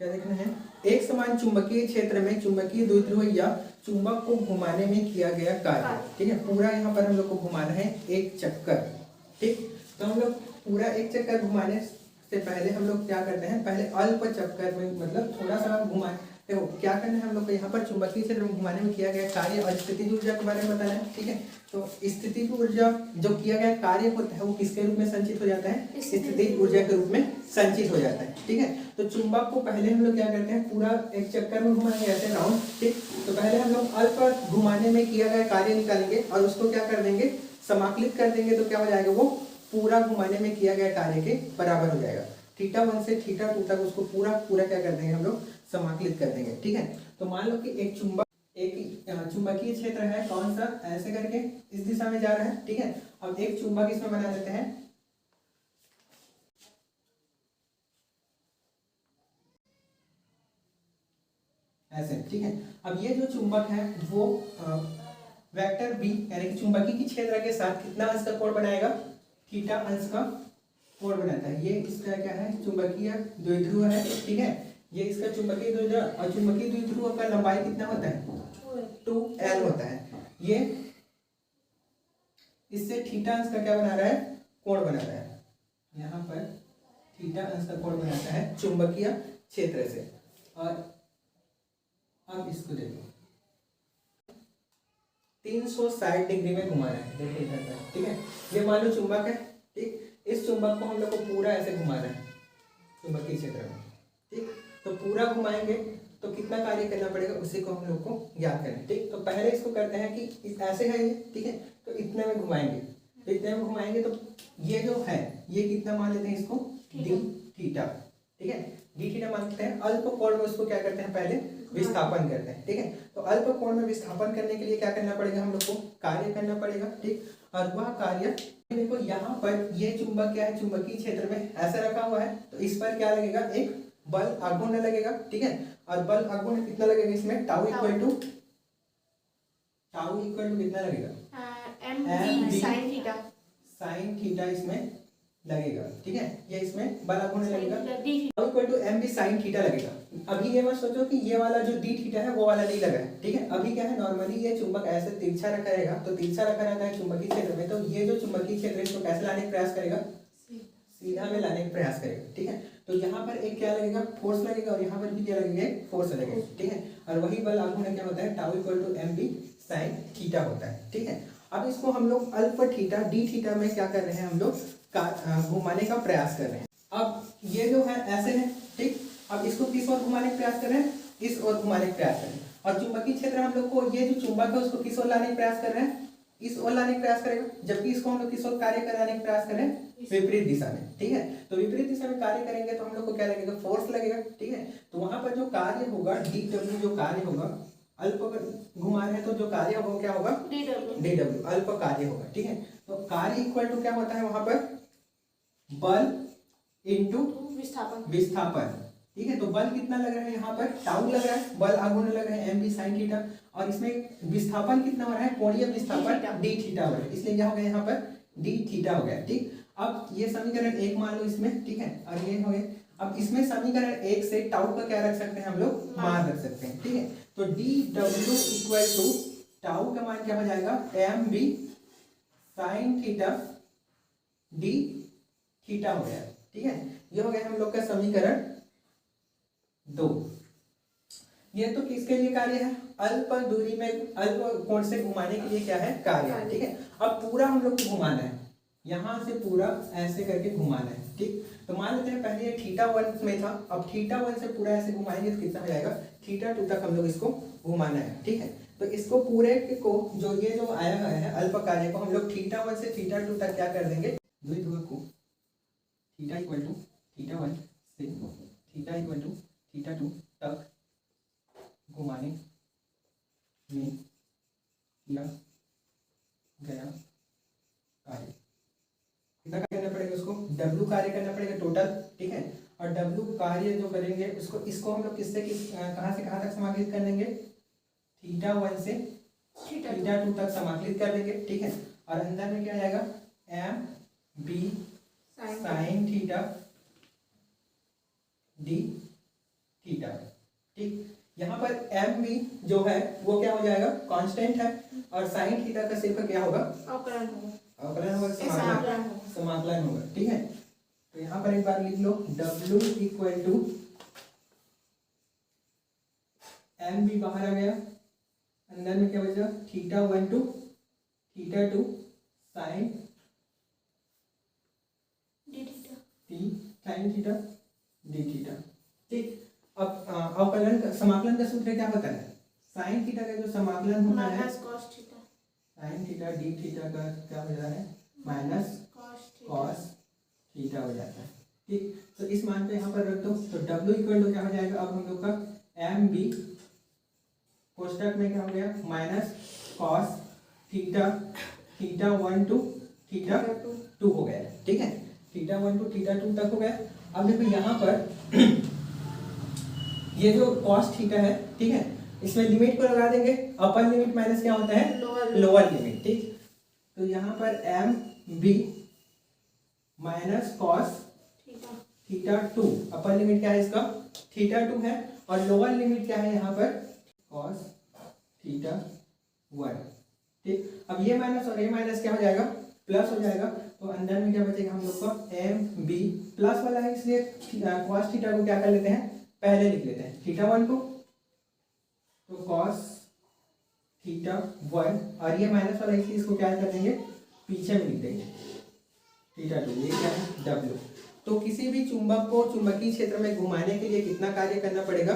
क्या देखना है, एक समान चुंबकीय क्षेत्र में चुंबकीय द्विध्रुव या चुंबक को घुमाने में किया गया कार्य। ठीक है, पूरा यहाँ पर हम लोग को घुमाना है एक चक्कर। ठीक, तो हम लोग पूरा एक चक्कर घुमाने से पहले हम लोग क्या करते हैं, पहले अल्प चक्कर में मतलब थोड़ा सा घुमाए। देखो क्या करना है हम लोग को, यहाँ पर चुंबकीय क्षेत्र में घुमाने में किया गया कार्य और स्थितिज ऊर्जा के बारे में बताना है। ठीक है, तो स्थितिज ऊर्जा जो किया गया कार्य होता है वो किसके रूप में संचित हो जाता है, स्थितिज ऊर्जा के रूप में संचित हो जाता है। ठीक है, तो चुंबक को पहले हम लोग क्या करते हैं, पूरा एक चक्कर में घुमाएंगे ऐसे राउंड। ठीक, तो पहले हम लोग अल्प घुमाने में किया गया कार्य निकालेंगे और उसको क्या कर देंगे, समाकलित कर देंगे। तो क्या हो जाएगा, वो पूरा घुमाने में किया गया कार्य के बराबर हो जाएगा। θ1 से θ2 तक उसको पूरा क्या कर देंगे हम लोग, समाकलित कर देंगे। ठीक है, तो मान लो कि एक चुंबकीय क्षेत्र है, कौन सा, ऐसे करके इस दिशा में जा रहा है। ठीक है, अब एक चुंबक इसमें बना देते हैं, ऐसे। ठीक है, अब ये जो चुंबक है वो वेक्टर बी यानी कि चुंबकीय क्षेत्र के साथ कितना अंश का कोण बनाएगा, थीटा अंश का कोण बनाता है। ये इसका क्या है, चुंबकीय द्विध्रुव है। ठीक है, ये इसका चुंबकीय द्विध्रुव और चुंबकीय द्विध्रुव का लंबाई कितना होता है, 2L होता है। ये इससे थीटा अंश का क्या बना रहा है, कोण बना रहा है। यहाँ पर थीटा अंश का कोण बनाता है चुंबकीय क्षेत्र से। और अब इसको देखो 360 डिग्री में घुमाना है। देखो इधर का, ठीक है, ये मान लो चुंबक है। ठीक, इस चुंबक को हम लोग को पूरा ऐसे घुमाना है चुंबकीय क्षेत्र में। ठीक, तो पूरा घुमाएंगे तो कितना कार्य करना पड़ेगा उसी को हम लोग को याद करें। ठीक, तो पहले इसको करते हैं कि ऐसे है ये। ठीक है, तो इतने में घुमाएंगे, तो इतने में घुमाएंगे तो ये जो है ये कितना मान लेते हैं इसको, डी थीटा। ठीक है, डी थीटा मानते हैं। अल्प कोण में उसको क्या करते हैं, पहले विस्थापन करते हैं। ठीक है, तो अल्प कोण में विस्थापन करने के लिए क्या करना पड़ेगा, हम लोग को कार्य करना पड़ेगा। ठीक, और वह कार्य देखो यहाँ पर ये चुंबक क्या है, चुंबकीय क्षेत्र में ऐसा रखा हुआ है, तो इस पर क्या लगेगा, एक बल आघूर्ण लगेगा। ठीक है, और बल आघूर्ण कितना लगेगा इसमें, टाउ इक्वल टू कितना लगेगा, mv sin थीटा इसमें लगेगा। ठीक है, ये इसमें बल आघूर्ण लगेगा, tau equal to mv sin theta लगेगा। अभी ये मत सोचो कि ये वाला जो डी थीटा है वो वाला नहीं लगा है। ठीक है, अभी क्या है, नॉर्मली ये चुंबक ऐसे तिरछा रखा रहेगा, तो तिरछा रखा रहता है चुंबकीय क्षेत्र में, तो ये जो चुंबकीय क्षेत्र है इसको कैसे लाने का प्रयास करेगा, सीधा में लाने का प्रयास करेगा। ठीक है, तो यहाँ पर एक क्या लगेगा, फोर्स लगेगा, और यहाँ पर भी क्या लगेगा, फोर्स लगेगा। ठीक है, और वही बल आघूर्ण क्या होता है, tau equal to mv sin theta होता है। ठीक है, अब इसको हम लोग अल्प थीटा डी थीटा में क्या कर रहे हैं, हम लोग घुमाने का प्रयास कर रहे हैं। अब ये जो है ऐसे है। ठीक, अब इसको किस ओर घुमाने का प्रयास कर रहे हैं, इस ओर घुमाने का प्रयास कर रहे हैं। और चुंबकीय क्षेत्र हम लोग को ये जो चुंबक है उसको किस ओर लाने का प्रयास कर रहे हैं, इस ओर लाने का प्रयास करेगा, जबकि इसको हम लोग किस ओर कार्य कराने का प्रयास करें, विपरीत दिशा में। ठीक है, तो विपरीत दिशा में कार्य करेंगे तो हम लोग को क्या लगेगा, फोर्स लगेगा। ठीक है, तो वहां पर जो कार्य होगा डी डब्ल्यू, जो कार्य होगा, अल्प घुमा रहे हैं तो जो कार्य होगा क्या होगा, डी डब्ल्यू, अल्प कार्य होगा। ठीक है, तो कार्य इक्वल टू क्या होता है वहां पर, बल इंटू विस्थापन। ठीक है, तो बल कितना लग रहा है, यहाँ पर टाउ लग रहा है, बल आघूर्ण लग रहा है mv sin थीटा, और इसमें विस्थापन कितना हो रहा है, कोणीय विस्थापन डी थीटा हो रहा है, इसलिए क्या हो गया यहाँ पर डी थीटा हो गया। ठीक, अब ये समीकरण 1 मान लो इसमें। ठीक है, और ये हो गया। अब इसमें समीकरण 1 से टाउ का क्या रख सकते हैं हम लोग, मान रख सकते हैं। ठीक है, तो डी डब्ल्यू इक्वल टू टाउ का मान क्या हो जाएगा, mv sin theta d theta हो गया। ठीक है, ये हो गया हम लोग का समीकरण 2। ये तो किसके लिए कार्य है, अल्प दूरी में अल्प कोण से घुमाने के लिए क्या है, कार्य है। ठीक है, अब पूरा हम लोग को घुमाना है, यहाँ से पूरा ऐसे करके घुमाना है। ठीक, तो मान लेते हैं पहले ये θ1 में था, अब θ1 से पूरा ऐसे घुमाएंगे तो कितना हो जाएगा, θ2 तक हम लोग इसको घुमाना है। ठीक है, तो इसको पूरे को जो ये जो आया है अल्प कार्य को हम लोग θ1 से θ2 तक क्या कर देंगे, द्विध्रुव को θ इक्वल टू θ1 से θ इक्वल टू θ2 तक घुमाने में किया गया कार्य, कितना कार्य करना पड़ेगा, उसको W कार्य करना पड़ेगा टोटल। ठीक है, और W कार्य जो करेंगे उसको इसको हम लोग किससे कहाँ से कहाँ तक समाकलित कर लेंगे, θ1 से θ2 तक समाकलित कर लेंगे। ठीक है, और अंदर में क्या आएगा, mv sin theta d theta है। ठीक, यहाँ पर एम बी जो है वो क्या हो जाएगा, कांस्टेंट है, और साइन थीटा का सिर्फ क्या होगा, अवकलन होगा, समाकलन होगा। ठीक है, तो यहाँ पर एक बार लिख लो, W equal to m b बाहर आ गया, अंदर में क्या बचा, theta 1 to theta 2 sine theta d theta. ठीक, अब अवकलन का समाकलन का सूत्र क्या होता है, साइन थीटा का जो समाकलन होता है साइन थीटा डी थीटा का क्या हो जाता है, माइनस कॉस थीटा हो जाता है। ठीक, तो इस मान को यहाँ पर रख दो, तो W इक्वल टू क्या हो जाएगा, अब हम लोग का एम बी कोष्टक में क्या हो गया, minus cos theta 1 to theta 2 हो गया। ठीक है, थीटा 1 टू थीटा 2 तक हो गया। अब देखो यहाँ पर ये जो कॉस थीटा है, ठीक है, इसमें लिमिट को लगा देंगे, अपर लिमिट माइनस क्या होता है, लोअर लिमिट। ठीक, तो यहाँ पर m b minus cos theta 2, upper limit क्या है इसका, थीटा 2 है, और लोअर लिमिट क्या है यहाँ पर, कॉस थीटा 1। ठीक, अब ये माइनस और ये माइनस क्या हो जाएगा, प्लस हो जाएगा, तो अंदर में क्या बचेगा हम लोग का, एम बी प्लस वाला है इसलिए कॉस थीटा को क्या कर लेते हैं, पहले लिख लेते हैं, थीटा 1 को, तो कॉस थीटा 1, और ये माइनस वाला इसलिए इसको क्या कर देंगे, पीछे में लिख देंगे, थीटा 2। ये क्या है, W। तो किसी भी चुंबक को चुंबकीय क्षेत्र में घुमाने के लिए कितना कार्य करना पड़ेगा,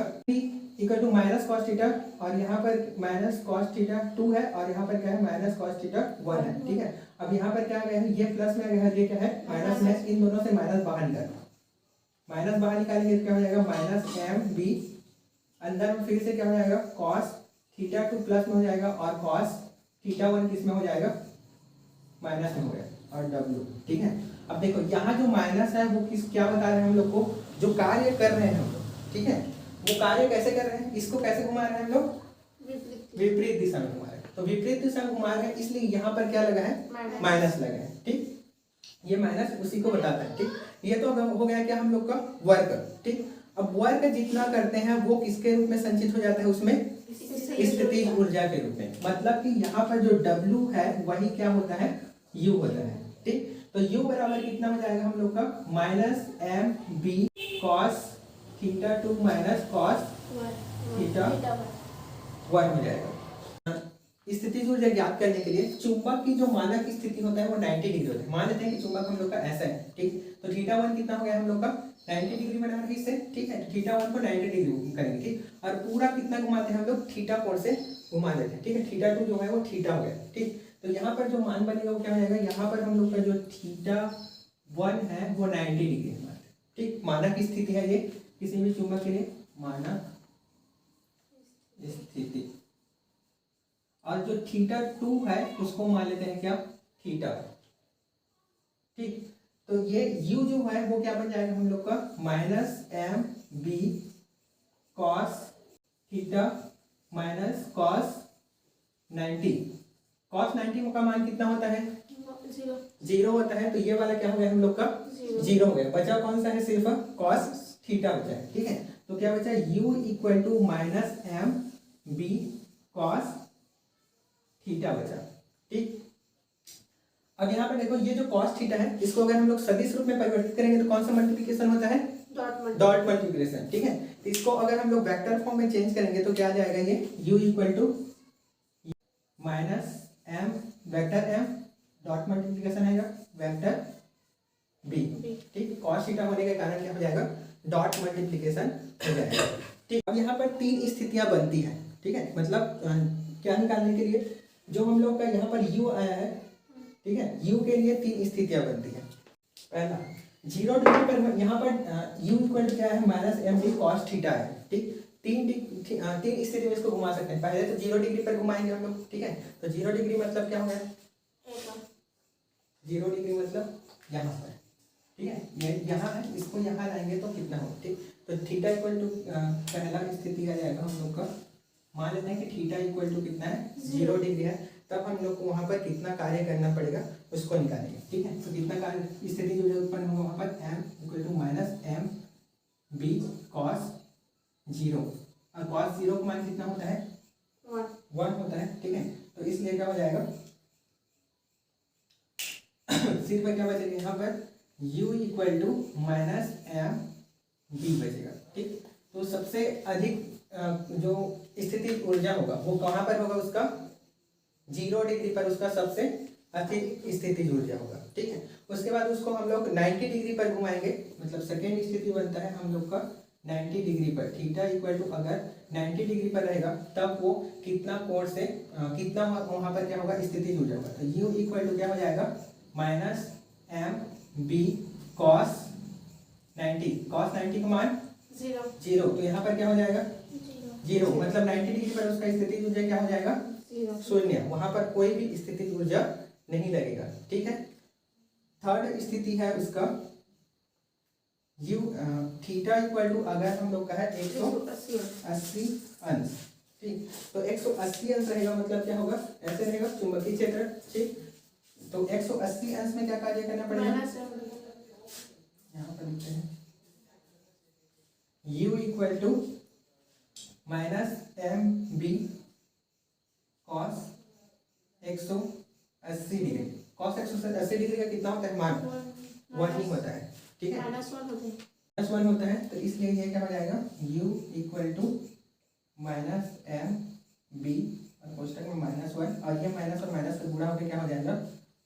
equal to minus cos theta, और यहाँ पर माइनस कॉस थीटा 2 है, और यहाँ पर क्या है, माइनस कॉस थीटा 1 है। ठीक है, अब यहाँ पर क्या आ गया है, ये प्लस में आ गया है, ये क्या है, माइनस में, इन दोनों से माइनस बाहर निकालना, माइनस बाहर निकालेंगे तो क्या हो जाएगा, माइनस एम बी, अंदर में फिर से क्या हो जाएगा, कॉस थीटा 2 प्लस में हो जाएगा, और कॉस थीटा 1 किस में हो जाएगा, माइनस में हो गया, और W। ठीक है, अब देखो यहाँ जो माइनस है वो किस क्या बता रहे हैं हम लोग को, जो कार्य कर रहे हैं हम लोग, ठीक है, वो कार्य कैसे कर रहे हैं, इसको कैसे घुमा रहे हैं हम लोग, विपरीत दिशा में घुमा रहे हैं। तो विपरीत दिशा में घुमा रहे हैं, इसलिए यहाँ पर क्या लगा है, माइनस लगा है। ठीक, ये माइनस उसी को बताता है। ठीक, ये तो हो गया क्या हम लोग का वर्क। ठीक, अब वर्क जितना करते हैं वो किसके रूप में संचित हो जाता है, उसमें स्थितिज ऊर्जा के रूप में। मतलब कि यहाँ पर जो W है वही क्या होता है, U होता है। ठीक, तो U बराबर कितना हो जाएगा हम लोग का, minus m b cos theta 2 minus cos theta 1 हो जाएगा। स्थितिज ऊर्जा ज्ञात करने के लिए चुंबक की जो मानक स्थिति होता है वो 90 डिग्री होता है। मान लेते हैं कि चुंबक हम लोग का ऐसा है। ठीक, तो थीटा 1 कितना हो गया हम लोग का, 90 डिग्री बना रहे इससे। ठीक है, थीटा 1 को 90 डिग्री करेंगे। ठीक, और पूरा कितना घुमाते हैं हम लोग, थीटा कोण से घुमा देते हैं। ठीक है, थीटा 2 जो है वो थीटा हो गया। ठीक, तो यहाँ पर जो मान बनेगा वो क्या हो जाएगा, यहाँ पर हम लोग का जो थीटा 1 है वो 90 डिग्री है। ठीक, मानक स्थिति है ये किसी भी चुंबक के लिए, मानक स्थिति। और जो थीटा 2 है उसको मान लेते हैं क्या, थीटा। ठीक, तो ये U जो है वो क्या बन जाएगा हम लोग का, minus m b cos theta minus cos 90। Cos 90 का मान कितना होता है, 0 होता है। तो ये वाला क्या हो गया हम लोग का, 0 हो गया। बचा कौन सा है, सिर्फ कॉस थीटा बचा है। ठीक है, तो क्या बचा, U equal to minus m b cos theta बचा। ठीक, अब यहाँ पर देखो ये जो cos थीटा है इसको अगर हम लोग सदिश रूप में परिवर्तित करेंगे तो कौन सा मल्टीप्लिकेशन होता है, डॉट मल्टीप्लिकेशन। ठीक है, तो इसको अगर हम लोग वेक्टर फॉर्म में चेंज करेंगे तो क्या आ जाएगा, ये u equal to minus m vector m dot multiplication आएगा वेक्टर b। ठीक, cos थीटा होने के कारण क्या हो जाएगा, डॉट मल्टीप्लिकेशन हो जाएगा। ठीक, अब यहाँ पर 3 स्थितियां बनती है। ठीक है, मतलब क्या निकालने के लिए, जो हम लोग का यहाँ पर u आया है, ठीक है, u के लिए 3 स्थितियां बनती है। पहला 0 डिग्री पर यहाँ पर u इक्वल टू क्या है, minus m d cos theta है। ठीक, 3 स्थिति में इसको घुमा सकते हैं। पहले तो 0 डिग्री पर घुमाएंगे हम लोग। ठीक है, तो 0 डिग्री मतलब क्या हो गया, 0 डिग्री मतलब यहाँ पर। ठीक है, ये यहाँ है, इसको यहाँ लाएंगे तो कितना हो। ठीक, तो थीटा इक्वल टू पहला स्थिति आ जाएगा हम लोग का, मान लेते हैं कि थीटा इक्वल टू कितना है, 0 डिग्री है। तब हम लोग को वहाँ पर कितना कार्य करना पड़ेगा उसको निकालेंगे। ठीक है, तो कितना कार्य स्थिति जो उत्पन्न होगा वहाँ पर m equal to minus m b cos 0 और cos 0 का मान कितना होता है 1 होता है, ठीक है। तो इसलिए क्या हो जाएगा सिर्फ क्या बचेगा यहाँ पर u equal to minus m b बचेगा, ठीक। तो सबसे अधिक जो स्थितिज ऊर्जा होगा वो कहाँ पर होगा, उसका 0 डिग्री पर उसका सबसे अधिक स्थितिज ऊर्जा होगा, ठीक है। उसके बाद उसको हम लोग 90 डिग्री पर घुमाएंगे, मतलब सेकेंड स्थिति बनता है हम लोग का 90 डिग्री पर। थीटा इक्वल टू अगर 90 डिग्री पर रहेगा तब वो कितना कोण से कितना वहां पर क्या होगा स्थितिज ऊर्जा होगा। तो u इक्वल टू क्या हो जाएगा माइनस एम बी कॉस 90 का मान 0। तो यहाँ पर क्या हो जाएगा 0, मतलब 90 डिग्री पर उसका स्थितिज ऊर्जा क्या हो जाएगा 0, वहां पर कोई भी स्थितिज ऊर्जा नहीं लगेगा, ठीक है। थर्ड स्थिति है उसका u थीटा इक्वल टू अगर हम लोग का है 180 अंश, ठीक। तो 180 अंश रहेगा, मतलब क्या होगा ऐसे रहेगा चुंबकीय क्षेत्र, ठीक। तो 180 अंश में क्या कार्य करना पड़ेगा, यहाँ पर लिखते हैं u equal to minus m b cos 180 degree. Cos 180 degree का कितना होता है मान 1 ही होता है, ठीक है, -1 होता है। तो इसलिए ये क्या हो जाएगा u equal to minus m b और कोष्टक में -1 और ये माइनस और माइनस का गुणा होकर क्या हो जाएगा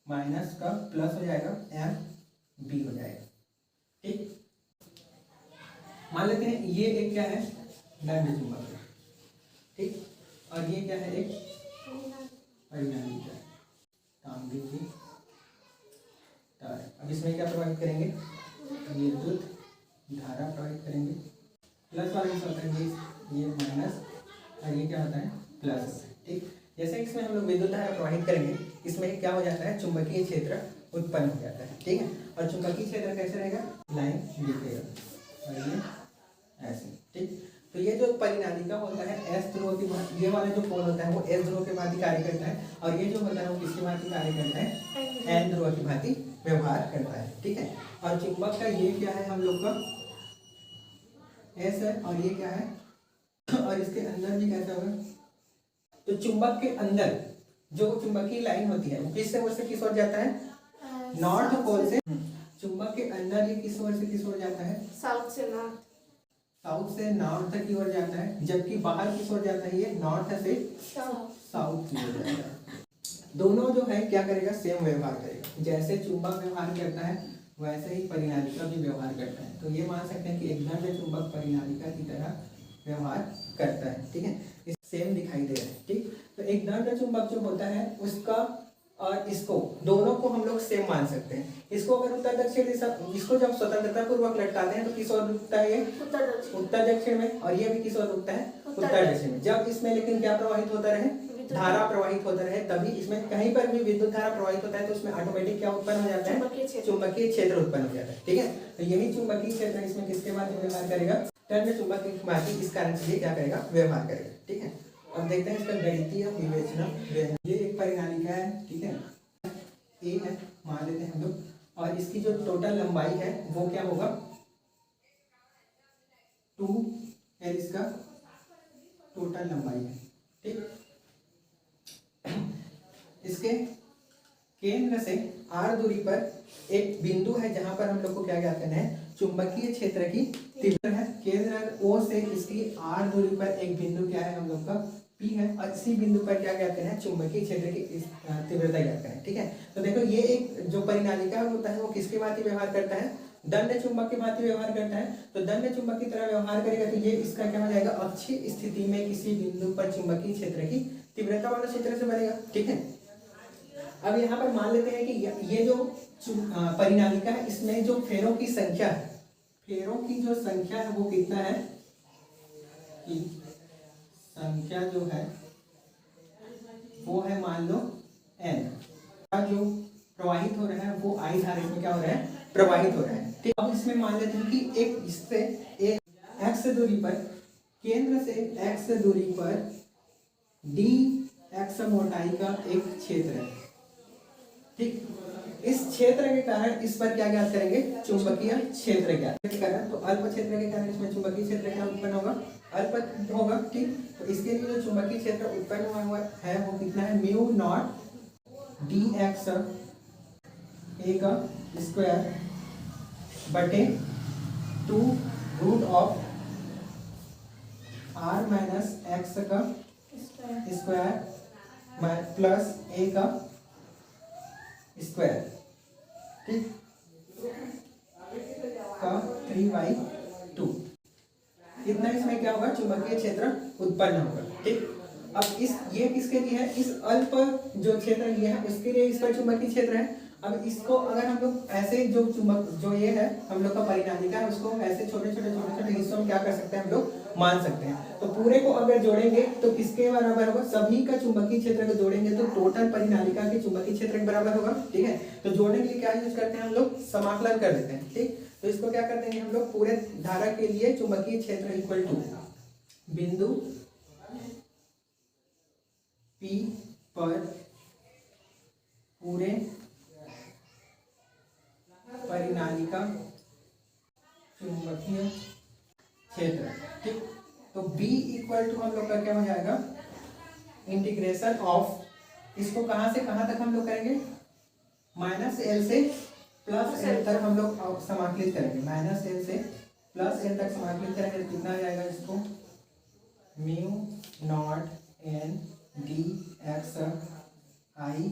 माइनस का प्लस हो जाएगा एम बी हो जाएगा, ठीक। मान लेते हैं ये एक क्या है दंड चुंबक, ठीक, और ये क्या है एक परिणामी तांबे की तार। अब इसमें क्या प्रवाहित करेंगे विद्युत धारा प्रवाहित करेंगे, प्लस वाले में होता है ये माइनस और ये क्या होता है प्लस होता है, ठीक। जैसे इसमें हम लोग विद्युत धारा प्रवाहित करेंगे इसमें क्या हो जाता है चुंबकीय क्षेत्र उत्पन्न हो जाता है, ठीक है। और चुंबकीय क्षेत्र कैसे रहेगा लाइन दिखेगा और ये ऐसे, ठीक। तो ये जो परिनालिका होता है एस ध्रुव की भांति, ये वाला जो कोण होता है वो एस ध्रुव के भांति कार्य करता है और ये जो होता है वो किसकी भांति कार्य करता है एन ध्रुव की भांति व्यवहार करता है, ठीक है। और चुंबक का ये क्या है हम लोग का एस है और ये क्या है और इसके अंदर भी कैसा होगा। तो चुंबक के अंदर जो चुंबकीय लाइन होती है वो किस ओर से किस ओर जाता है नॉर्थ पोल से। चुंबक के अंदर ये किस ओर से किस ओर जाता है साउथ से नॉर्थ की ओर जाता है, जबकि बाहर किस ओर जाता है ये नॉर्थ से साउथ की ओर जाता है। दोनों जो है क्या करेगा सेम व्यवहार करेगा, जैसे चुंबक व्यवहार करता है वैसे ही परिनालिका भी व्यवहार करता है। तो ये मान सकते हैं कि एक दंड चुंबक परिनालिका की तरह व्यवहार करता है, ठीक है, इस सेम दिखाई दे रहा है, ठीक। तो एक दंड चुंबक जो होता है उसका और इसको दोनों को हम लोग सेम मान सकते हैं। इसको अगर उत्तर दक्षिण दिशा, इसको जब स्वतंत्रता पूर्वक लटकाते हैं तो किस ओर रुकता है ये उत्तर दक्षिण में, और ये भी किस ओर रुकता है उत्तर दक्षिण में। जब इसमें लेकिन क्या प्रवाहित होता रहे धारा प्रवाहित होता रहे, तभी इसमें कहीं पर भी विद्युत धारा प्रवाहित होता है तो उसमें ऑटोमेटिक क्या उत्पन्न हो जाता है चुंबकीय क्षेत्र उत्पन्न हो जाता है, ठीक है। तो यही चुंबकीय क्षेत्र इसमें किसके माध्यम व्यवहार करेगा दंड चुंबक के माध्यम, इस कारण से ये क्या करेगा व्यवहार करेगा, ठीक है। अब देखते हैं इसका गणितीय विवेचना। ये एक परिनालिका है, ठीक है, ए है मान लेते हैं हम लोग, और इसकी जो टोटल लंबाई है वो क्या होगा 2 इसका टोटल लंबाई है, ठीक। इसके केंद्र से r दूरी पर एक बिंदु है जहां पर हम लोग को क्या ज्ञात करना है चुंबकीय क्षेत्र की तीव्रता है। केंद्र O से इसकी r दूरी पर एक बिंदु क्या है हम लोग का P है, और इसी बिंदु पर क्या ज्ञात करना है चुंबकीय क्षेत्र की तीव्रता ज्ञात करना है, ठीक है। तो देखो ये एक जो परिनालिका होता है वो किसके भांति व्यवहार करता है दंड चुंबक के भांति व्यवहार करता है। तो दंड चुंबक की तरह व्यवहार करेगा तो ये इसका क्या हो जाएगा अक्षीय स्थिति में किसी बिंदु पर चुंबकीय क्षेत्र की तीव्रता वाला क्षेत्र से बनेगा, ठीक है। अब यहाँ पर मान लेते हैं कि ये जो परिनालिका है इसमें जो फेरों की संख्या है, फेरों की जो संख्या है वो कितना है कि संख्या जो है वो है मान लो n, जो प्रवाहित हो रहा है वो I धारा में क्या हो रहा है प्रवाहित हो रहा है, ठीक। अब इसमें मान लेते हैं कि एक इससे एक x दूरी पर केंद्र से x दूरी पर dx मोटाई का एक क्षेत्र है, ठीक। इस क्षेत्र के कारण इस पर क्या ज्ञात करेंगे चुंबकीय क्षेत्र ज्ञात करें। तो अल्प क्षेत्र के कारण इसमें चुंबकीय क्षेत्र क्या उत्पन्न होगा अल्प होगा, ठीक। तो इसके लिए जो चुंबकीय क्षेत्र उत्पन्न हुआ है वो कितना है, mu naught d x a का स्क्वायर बटे 2 root of are minus x का स्क्वायर प्लस ए का स्क्वायर, ठीक, का 3/2। इतना इसमें क्या होगा, चुंबकीय क्षेत्र उत्पन्न होगा, ठीक। अब ये किसके लिए है, इस अल्प जो क्षेत्र लिए है उसके लिए इसका चुंबकीय क्षेत्र है। अब इसको अगर हम लोग ऐसे जो चुंबक जो ये है हम लोग का परिनालिका है उसको ऐसे छोटे छोटे हिस्सों में क्या कर सकते हैं हम लोग मान सकते हैं। तो पूरे को अगर जोड़ेंगे तो किसके बराबर होगा, सभी का चुंबकीय क्षेत्र को जोड़ेंगे तो टोटल परिनालिका के चुंबकीय क्षेत्र के बराबर होगा, ठीक है। तो जोड़ने के लिए क्या यूज करते हैं हम लोग, समाकलन कर देते हैं, ठीक। तो इसको क्या कर देंगे हम लोग, पूरे धारा के लिए चुंबकीय क्षेत्र इक्वल टू बिंदु P पर पूरे परिनालिका चुंबकीय क्षेत्र, ठीक। तो B इक्वल टू हम लोग का क्या हो जाएगा, इंटीग्रेशन ऑफ, इसको कहां से कहां तक हम लोग करेंगे, -L से +L तक हम लोग समाकलित करेंगे, -L से +L तक समाकलित करेंगे तो कितना आ जाएगा, इसको mu naught N D X I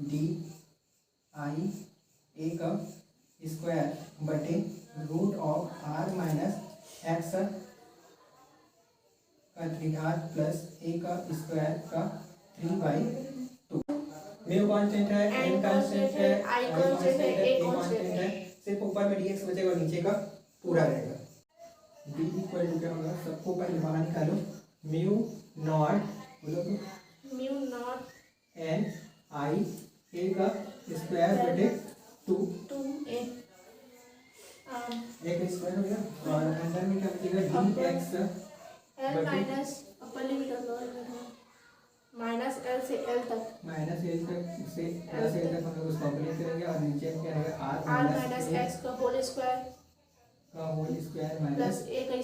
D I A का स्क्वायर बटे root of are minus x का 3r प्लस ए का स्क्वायर का 3/2। म्यू कांस्टेंट है, एन कांस्टेंट है, आई कांस्टेंट है, ए कांस्टेंट है, सिर्फ ऊपर में dx बचेगा और नीचे का पूरा रहेगा। d इक्वल टू क्या होगा, सबको पहले बाहर निकालो, म्यू नॉट, बोलो mu naught N I A का स्क्वायर बटे 2a एक स्क्वायर हो गया और अंदर में क्या बचेगा, dx L minus upper limit और लोअर लिमिट -L से L तक, -L तक से +L तक हम लोग उसको कंप्लीट करेंगे और नीचे क्या रहेगा, r माइनस x का होल स्क्वायर माइनस a का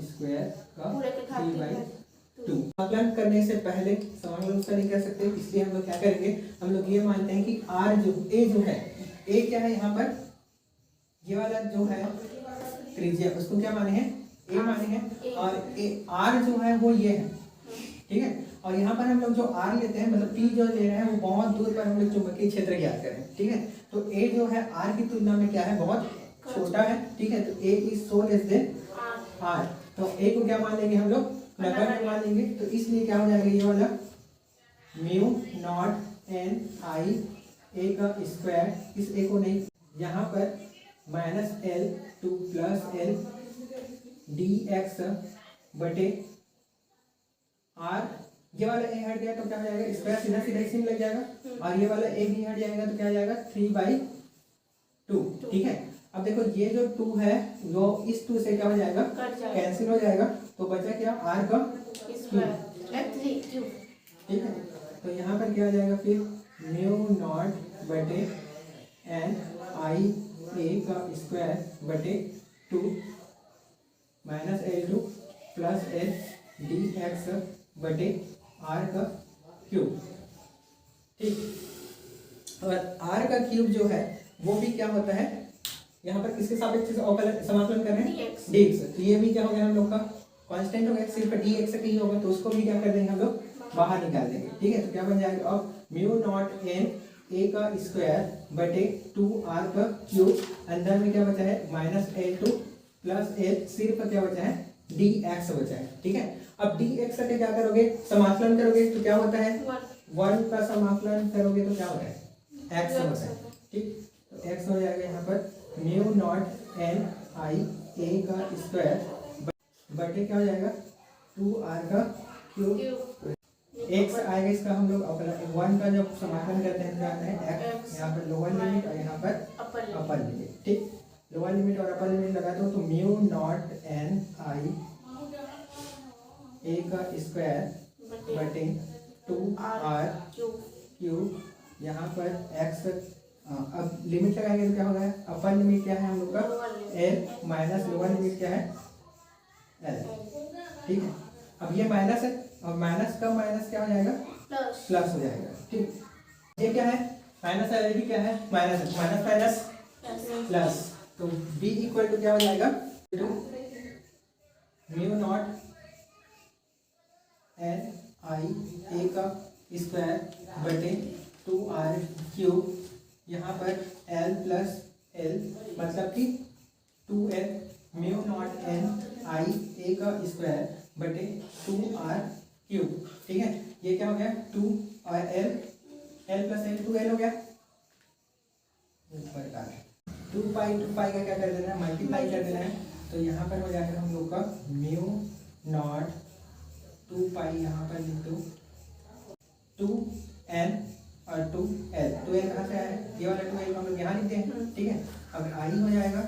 स्क्वायर का पूरे के 3/2। समाकलन करने से पहले समाकलन उसका नहीं कर सकते, इसलिए हम लोग क्या करेंगे, हम लोग ये मानते हैं कि r जो a जो है, a क्या है यहाँ पर, ये वाला जो है त्रिज्या उसको क्या माने हैं, a माने हैं, और r जो है वो ये है, ठीक है। और यहाँ पर हम लोग जो r लेते हैं मतलब p जो ले रहे हैं वो बहुत दूर पर हम लोग चुंबकीय क्षेत्र ज्ञात करें, ठीक है। तो a जो है r की तुलना में क्या है, बहुत छोटा है, ठीक है। तो a is so less than r, तो a को क्या मान लेंगे हम लोग, नगण्य मान लेंगे। तो इसलिए क्या हो जाएगा, ये वाला mu naught N I A का स्क्वायर, इस a को नहीं, यहाँ पर -L टू +L dx बटे r, ये वाला a हट गया तो क्या हो जाएगा, स्क्वायर सीधा सीधा इसी में लग जाएगा और ये वाला a भी हट जाएगा तो क्या हो जाएगा 3/2, ठीक है। अब देखो ये जो 2 है वो इस 2 से क्या हो जाएगा, कैंसिल हो जाएगा, तो बचा क्या, r का क्यूब, ठीक है। तो यहाँ पर क्या आ जाएगा फिर, म्यू नॉट बटे एन आई ए का स्क्वायर बटे 2 -L2 +L dx बटे r का क्यूब, ठीक। और r का क्यूब जो है वो भी क्या होता है, यहाँ पर किसके सापेक्ष समाकलन कर रहे हैं, dx। तो ये भी क्या हो गया हम लोग का कांस्टेंट हो गया, सिर्फ dx का ही होगा, तो उसको भी क्या कर देंगे हम लोग, बाहर निकाल देंगे, ठीक है। तो क्या बन जाएगा, अब म्यू नॉट एन ए का स्क्वायर बटे 2r का क्यूब, अंदर में क्या बचा है -L2 +L, सिर्फ क्या बचा है, dx बचा है, ठीक है। अब dx का क्या करोगे, समाकलन करोगे तो क्या होता है, 1 का समाकलन करोगे तो क्या होता है, x होता है, ठीक। तो x हो जाएगा यहाँ पर mu naught N I A का स्क्वायर बटे क्या हो जाएगा 2r का क्यूब, x आएगा इसका हम लोग 1 का जब समाकलन करते हैं क्या आता है x, यहाँ पर लोअर लिमिट और यहाँ पर अपर लिमिट, ठीक। लोअर लिमिट और अपर लिमिट लगाते हो तो mu naught N I A का स्क्वायर बटे 2r क्यूब, यहाँ पर x, अब लिमिट लगाएंगे तो क्या होगा, अपर लिमिट क्या है हम लोग का l माइनस लोअर लिमिट क्या है l, ठीक है। अब ये माइनस है और माइनस का माइनस क्या हो जाएगा, प्लस प्लस हो जाएगा। ठीक, ये क्या है, माइनस है, ये क्या है, माइनस है, माइनस माइनस प्लस, तो b इक्वल टू क्या हो जाएगा, to mu naught N I A का स्क्वायर बटे 2r क्यूब, यहाँ पर l प्लस एल मतलब कि 2l mu naught N I A का स्क्वायर बटे 2r क्यूब। ठीक है, ये क्या हो गया, 2 और l प्लस एल 2l हो गया, ऊपर का 2 पाई का क्या कर देना है, मल्टीप्लाई कर देना है, तो यहाँ पर हो जाएगा हम लोग का म्यू नॉट 2 पाई, यहाँ पर लिख दो 2n और 2l, 2l कहाँ से आया है, ये वाला 2l हम लोग यहाँ लिखते हैं। ठीक है, अब i हो जाएगा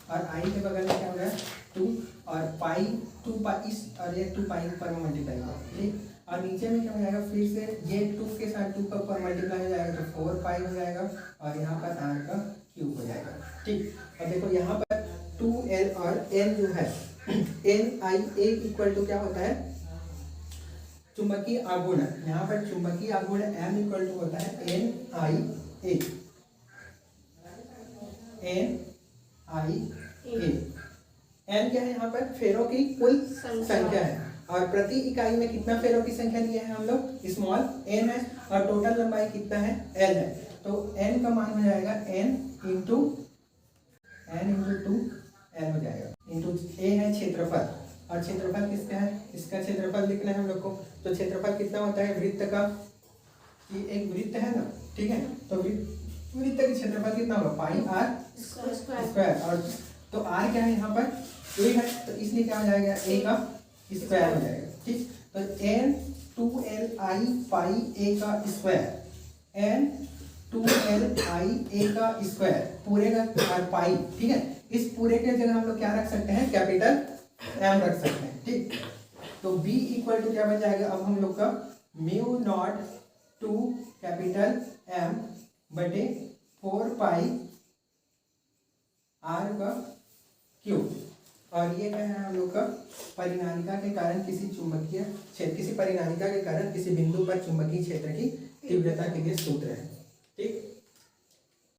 और i के बगल में क्या हो गया 2 और पाई 2 पाई इस और ये 2 पाई ऊपर में मल्टीप्लाई होगा। ठीक, और नीचे में क्या हो जाएगा, फिर से ये 2 के साथ 2 का ऊपर मल्टीप्लाई हो जाएगा तो 4 पाई हो जाएगा और यहाँ पर r का क्यूब हो जाएगा। ठीक, अब देखो यहाँ पर 2l और n जो है n i a equal to क्या होता है, चुंबकीय आघूर्ण, यहाँ पर चुंबकीय आघूर्ण m इक्वल टू होता है n i a, n i a, n क्या है, यहाँ पर फेरों की कुल संख्या है और प्रति इकाई में कितना फेरों की संख्या दिया है हम लोग, स्मॉल n है और टोटल लंबाई कितना है, l है, तो n का मान हो जाएगा n इंटू 2 l हो जाएगा, इंटू a है क्षेत्रफल और क्षेत्रफल किसका है, इसका क्षेत्रफल लिखना है हम लोग को, तो क्षेत्रफल कितना होता है वृत्त का, ये एक वृत्त है ना। ठीक है, तो वृत्त का क्षेत्रफल कितना होगा, पाई r स्क्वायर, और तो r क्या है यहाँ पर a है, तो इसलिए क्या हो जाएगा a का स्क्वायर हो जाएगा। ठीक, तो n 2l i pi a का square, n 2l i a का स्क्वायर पूरे का और पाई। ठीक है, इस पूरे के जगह हम लोग क्या रख सकते हैं, कैपिटल m रख सकते हैं। ठीक, तो b इक्वल टू क्या बन जाएगा अब हम लोग का म्यू नॉट 2 कैपिटल m बटे 4 पाई r का क्यूब, और ये क्या है हम लोग का परिनालिका के कारण किसी चुंबकीय क्षेत्र, किसी परिनालिका के कारण किसी बिंदु पर चुंबकीय क्षेत्र की तीव्रता के लिए सूत्र है। ठीक।